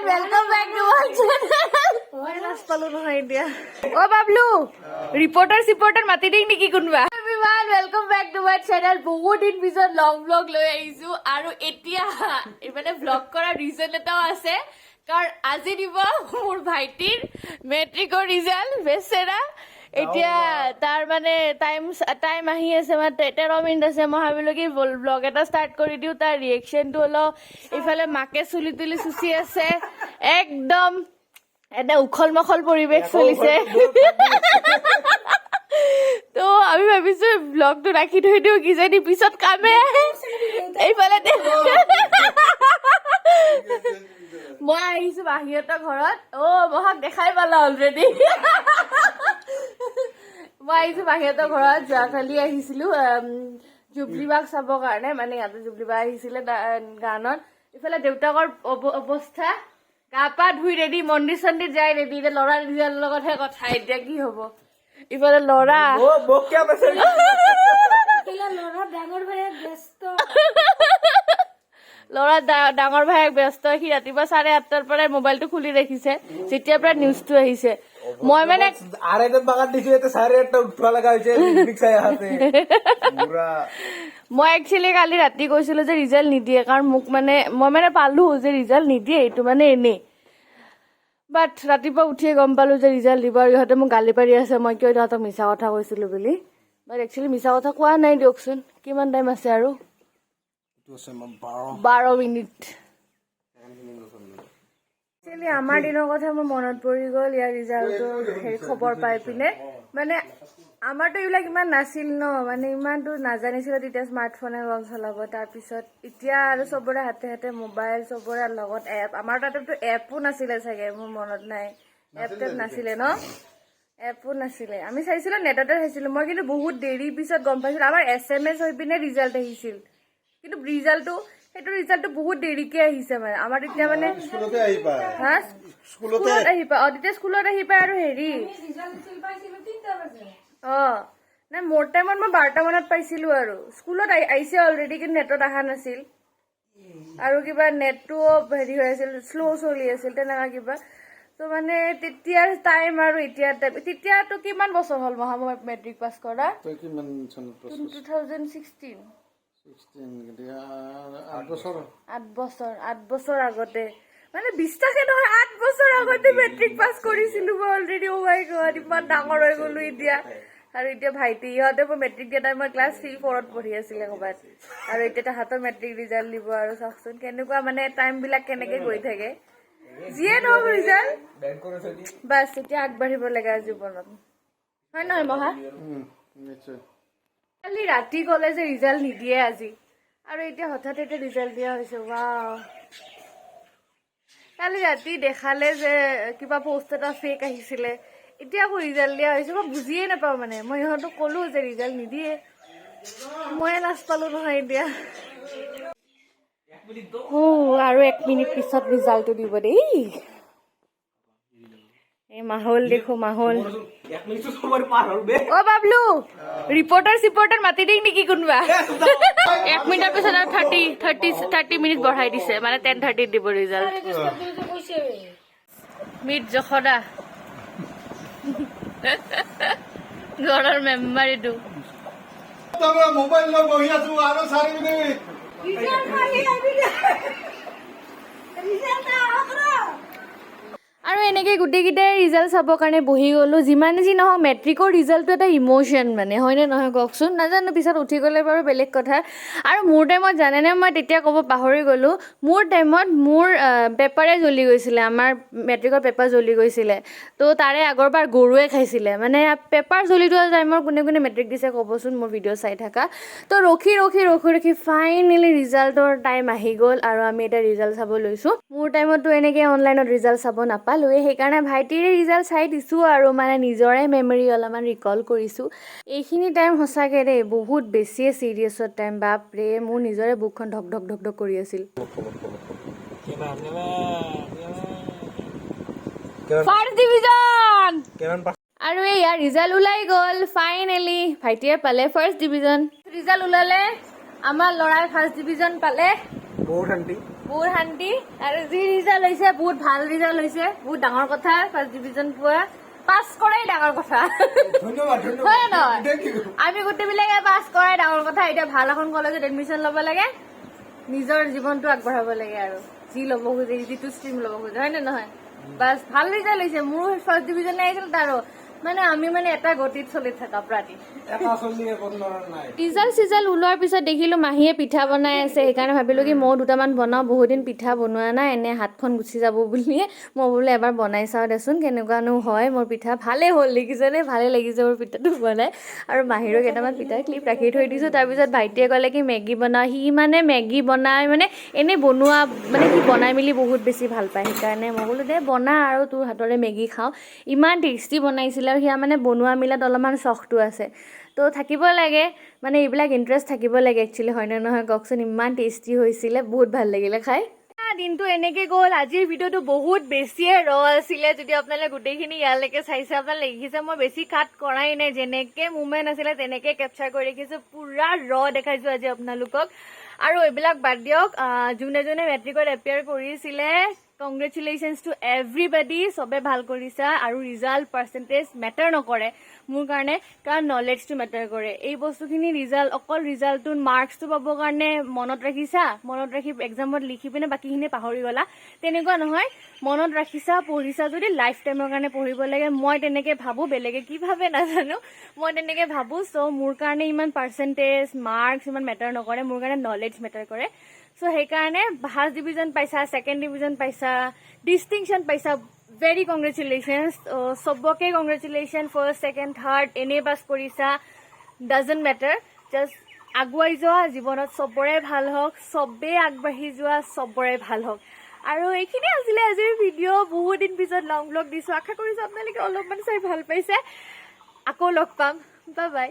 everyone, welcome back to our channel. Oh, Bablu, reporter mati ding niki kunba. Everyone, welcome back to our channel. বহুত দিন পিছত লং vlog লৈ আহিছো আৰু এতিয়া মানে vlog কৰা reason এটা আছে কাৰণ আজি দিব মোৰ ভাইটিৰ মেট্ৰিকৰ ৰিজাল্ট বেচেৰা এতিয়া তাৰ মানে টাইম আহি আছে মানে 13 মিনিট আছে মই ভাবিলো কি ব্লগ এটা ষ্টাৰ্ট কৰি দিও তাৰ ৰিয়েকচনটো হলো ইফালে মাকে চুলি তুলি চুচি আছে একদম এটা উখল মখল পৰিবেশ চলিছে তো আমি ভাবিছো ব্লগটো ৰাখি থৈ দিও কিজানি পিছত কামে আহে এইফালে মই আহিছো বাহিৰতৰ ঘৰত মহাক দেখাই পালা অলৰেডি মই আহিছো বাহিৰতৰ ঘৰত যোৱাকালি আহিছিলো জুবলিবাক চাবৰ কাৰণে মানে ইয়াতে জুবলিবা আহিছিলে গানত ইফালে দেউতাকৰ অৱস্থা গা পা ধুই ৰেডি মন্দিৰ চন্দিৰ যাই ৰেডি ল'ৰা নিজৰ লগতহে কথা এতিয়া কি হব ইফালে ল'ৰা ল'ৰা ডাঙৰ ভাইক ব্যস্ত সি ৰাতিপুৱা 8:30 পৰা মোবাইলটো খুলি ৰাখিছে যেতিয়াৰ পৰা নিউজটো আহিছে মই মানে মই একচুৱেলি কালি ৰাতি কৈছিলো যে ৰিজাল্ট নিদিয়ে কাৰণ মোক মানে মই মানে পালো যে ৰিজাল্ট নিদিয়ে এইটো মানে এনেই বাট ৰাতিপুৱা উঠিয়ে গম পালো যে ৰিজাল্ট দিব আৰু ইহঁতে মোক গালি পাৰি আছে মই কিয় ইহঁতক মিছা কথা কৈছিলো বুলি বাট একচুৱেলি মিছা কথা কোৱা নাই দিয়কচোন কিমান টাইম আছে আৰু 12 মিনিট একচুৱেলি আমাৰ দিনৰ কথা মোৰ মনত পৰি গ'ল ইয়াৰ ৰিজাল্টৰ খবৰ পাই পিনে মানে আমাৰতো এইবিলাক ইমান নাছিল ন মানে ইমানতো নাজানিছিলো তেতিয়া স্মাৰ্টফোনে লং চলাব তাৰপিছত এতিয়া আৰু চবৰে হাতে হাতে মোবাইল চবৰে লগত এপ আমাৰ তাতেতো এপো নাছিলে চাগে মোৰ মনত নাই এপ নাছিলে ন এপো নাছিলে আমি চাইছিলো নেটতে চাইছিলো মই কিন্তু বহুত দেৰি পিছত গম পাইছিলো আমাৰ SMS হৈ পিনে ৰিজাল্ট আহিছিল কিন্তু ৰিজাল্টটো বহুত দেৰিকে আহিছে মানে আমাৰ তেতিয়া মানে স্কুলত আহি পায় তেতিয়া স্কুলত আহি পায় আৰু হেৰি নাই মোৰ টাইমত মই 12টা মানত পাইছিলো আৰু স্কুলত আহিছে অলৰেডি কিন্তু নেটত অহা নাছিল আৰু কিবা নেটটো হেৰি হৈ আছিল শ্ল' চলি আছিল তেনেকুৱা কিবা তো মানে তেতিয়াৰ টাইম আৰু এতিয়াৰ টাইম তেতিয়াতো কিমান বছৰ হ'ল মহা মই মেট্ৰিক পাছ কৰা 2016 8 বছৰ আগতে মানে বিশ্বাসে নহয় 8 বছৰ আগতে মেট্ৰিক পাছ কৰিছিলো মই অলৰেডি অ মাই গড ইমান ডাঙৰ হৈ গলো এতিয়া আৰু এতিয়া ভাইটি ইহঁতে মই মেট্ৰিক দিয়া টাইম মই ক্লাছ 3-4ত পঢ়ি আছিলে ক'ৰবাত আৰু এতিয়া তাহাঁতৰ মেট্ৰিক ৰিজাল্ট দিব আৰু চাওকচোন কেনেকুৱা মানে টাইম বিলাক কেনেকে গৈ থাকে যিয়ে নহওক ৰিজাল্ট বাছ এতিয়া আগবাঢ়িব লাগে জীৱনত হয় নহয় মহা কালি ৰাতি ক'লে যে ৰিজাল্ট নিদিয়ে আজি আৰু এতিয়া হঠাৎ এতিয়া ৰিজাল্ট দিয়া হৈছে ৱাও কালি ৰাতি দেখালে যে কিবা পোষ্ট এটা ফেক আহিছিলে এতিয়া আকৌ ৰিজাল্ট দিয়া হৈছে মই বুজিয়ে নাপাওঁ মানে মই ইহঁতক ক'লো যে ৰিজাল্ট নিদিয়ে ময়ে লাজ পালো নহয় এতিয়া আৰু 1 মিনিট পিছত ৰিজাল্টটো দিব দেই এই মাহল দেখো মাহল বাবলু ৰিপৰ্টাৰ মাতি দিং নেকি কোনোবা 1 মিনিটৰ পিছত আৰু 30 মিনিট বঢ়াই দিছে মানে 10:30 দিব ৰিজাল্ট মিট জখদা ঘৰৰ মেম্বাৰ এইটো মোবাইল লৈ বহি আছো আৰু 4 মিনিট আৰু এনেকে গোটেইকেইটাই ৰিজাল্ট চাবৰ কাৰণে বহি গ'লো যিমানে যি নহওক মেট্ৰিকৰ ৰিজাল্টটো এটা ইম'শ্যন মানে হয়নে নহয় কওকচোন নাজানো পিছত উঠি গ'লে বাৰু বেলেগ কথা আৰু মোৰ টাইমত জানেনে মই তেতিয়া ক'ব পাহৰি গ'লো মোৰ টাইমত মোৰ পেপাৰে জ্বলি গৈছিলে আমাৰ মেট্ৰিকৰ পেপাৰ জ্বলি গৈছিলে তো তাৰে আগৰবাৰ গৰুৱে খাইছিলে মানে পেপাৰ জ্বলি যোৱা টাইমৰ কোনে কোনে মেট্ৰিক দিছে ক'বচোন মোৰ ভিডিঅ' চাই থাকা তো ৰখি ফাইনেলি ৰিজাল্টৰ টাইম আহি গ'ল আৰু আমি এতিয়া ৰিজাল্ট চাব লৈছোঁ মোৰ টাইমততো এনেকৈ অনলাইনত ৰিজাল্ট চাব নাপালোৱে সেইকাৰণে ভাইটিৰে ৰিজাল্ট চাই দিছোঁ আৰু মানে নিজৰে মেমৰি অলপমান ৰিকল কৰিছোঁ এইখিনি টাইম সঁচাকৈ দেই বহুত বেছিয়ে চিৰিয়াছৰ টাইম বাপৰে মোৰ নিজৰে বুকখন ঢক ঢক ঢক ঢক কৰি আছিল ফাৰ্ষ্ট ডিভিজন আৰু এয়া ৰিজাল্ট ওলাই গ'ল ফাইনেলি ভাইটিয়ে পালে ফাৰ্ষ্ট ডিভিজন ৰিজাল্ট ওলালে আমাৰ ল'ৰাই ফাৰ্ষ্ট ডিভিজন পালে বহুত শান্তি আৰু যি ৰিজাল্ট হৈছে বহুত ভাল ৰিজাল্ট হৈছে বহুত ডাঙৰ কথা ফাৰ্ষ্ট ডিভিজন পোৱা পাছ কৰাই ডাঙৰ কথা হয় নহয় আমি গোটেইবিলাকে পাছ কৰাই ডাঙৰ কথা এতিয়া ভাল এখন কলেজত এডমিশ্যন ল'ব লাগে নিজৰ জীৱনটো আগবঢ়াব লাগে আৰু যি ল'ব খোজে যিটো ষ্ট্ৰীম ল'ব খোজে হয় নে নহয় বাছ ভাল ৰিজাল্ট হৈছে মোৰ ফাৰ্ষ্ট ডিভিজনে আহিছিল তাৰো মানে আমি মানে এটা গতিত চলি থকা প্ৰাতি ৰিজাল্ট ওলোৱাৰ পিছত দেখিলো মাহীয়ে পিঠা বনাই আছে সেইকাৰণে ভাবিলো কি মই দুটামান বনাওঁ বহুত দিন পিঠা বনোৱা নাই এনে হাতখন গুচি যাব বুলিয়ে মই বোলো এবাৰ বনাই চাওঁ দেচোন কেনেকুৱানো হয় মোৰ পিঠা ভালে হ'ল দেখিছেনে ভালে লাগিছে মোৰ পিঠাটো বনাই আৰু মাহীৰো কেইটামান পিঠা ক্লিপ ৰাখি থৈ দিছোঁ তাৰপিছত ভাইটিয়ে ক'লে কি মেগী বনাওঁ সি মানে মেগী বনাই মানে এনেই বনোৱা মানে সি বনাই মেলি বহুত বেছি ভাল পায় সেইকাৰণে মই বোলো দে বনা আৰু তোৰ হাতৰে মেগী খাওঁ ইমান টেষ্টি বনাইছিলে আৰু সেয়া মানে বনোৱা মিলাত অলপমান চখটো আছে তো থাকিব লাগে মানে এইবিলাক ইণ্টাৰেষ্ট থাকিব লাগে একচুৱেলি হয়নে নহয় কওকচোন ইমান টেষ্টি হৈছিলে বহুত ভাল লাগিলে খাই দিনটো এনেকে গ'ল আজিৰ ভিডিঅ'টো বহুত বেছিয়ে আছিলে যদি আপোনালোকে গোটেইখিনি ইয়ালৈকে চাইছে আপোনালোকে দেখিছে মই বেছি কাট কৰাই নাই যেনেকে মুভমেণ্ট আছিলে তেনেকে কেপচাৰ কৰি ৰাখিছোঁ পুৰা দেখাইছোঁ আজি আপোনালোকক আৰু এইবিলাক বাদ দিয়ক যোনে যোনে মেট্ৰিকত এপিয়াৰ কৰিছিলে কংগ্ৰেচুলেশ্যনছ টু এভৰিবডি চবে ভাল কৰিছা আৰু ৰিজাল্ট পাৰ্চেণ্টেজ মেটাৰ নকৰে মোৰ কাৰণে কাৰণ নলেজটো মেটাৰ কৰে এই বস্তুখিনি ৰিজাল্ট অকল ৰিজাল্টটোত মাৰ্কছটো পাবৰ কাৰণে মনত ৰাখিছা মনত ৰাখি এক্সামত লিখি পিনে বাকীখিনি পাহৰি গ'লা তেনেকুৱা নহয় মনত ৰাখিছা পঢ়িছা যদি লাইফ টাইমৰ কাৰণে পঢ়িব লাগে মই তেনেকৈ ভাবোঁ বেলেগে কি ভাবে নাজানো মই তেনেকৈ ভাবোঁ চ' মোৰ কাৰণে ইমান পাৰ্চেণ্টেজ মাৰ্কছ ইমান মেটাৰ নকৰে মোৰ কাৰণে নলেজ মেটাৰ কৰে চ' সেইকাৰণে ফাৰ্ষ্ট ডিভিজন পাইছা ছেকেণ্ড ডিভিজন পাইছা ডিষ্টিংশ্যন পাইছা ভেৰি কংগ্ৰেচুলেশ্যনছ চবকে কংগ্ৰেচুলেশ্যন ফাৰ্ষ্ট ছেকেণ্ড থাৰ্ড এনেই পাছ কৰিছা ডাজেণ্ট মেটাৰ জাষ্ট আগুৱাই যোৱা জীৱনত চবৰে ভাল হওক চবেই আগবাঢ়ি যোৱা চবৰে ভাল হওক আৰু এইখিনি আছিলে আজিৰ ভিডিঅ' বহুত দিন পিছত লং ব্লগ দিছোঁ আশা কৰিছোঁ আপোনালোকে অলপমান চাই ভাল পাইছে আকৌ লগ পাম বাই বাই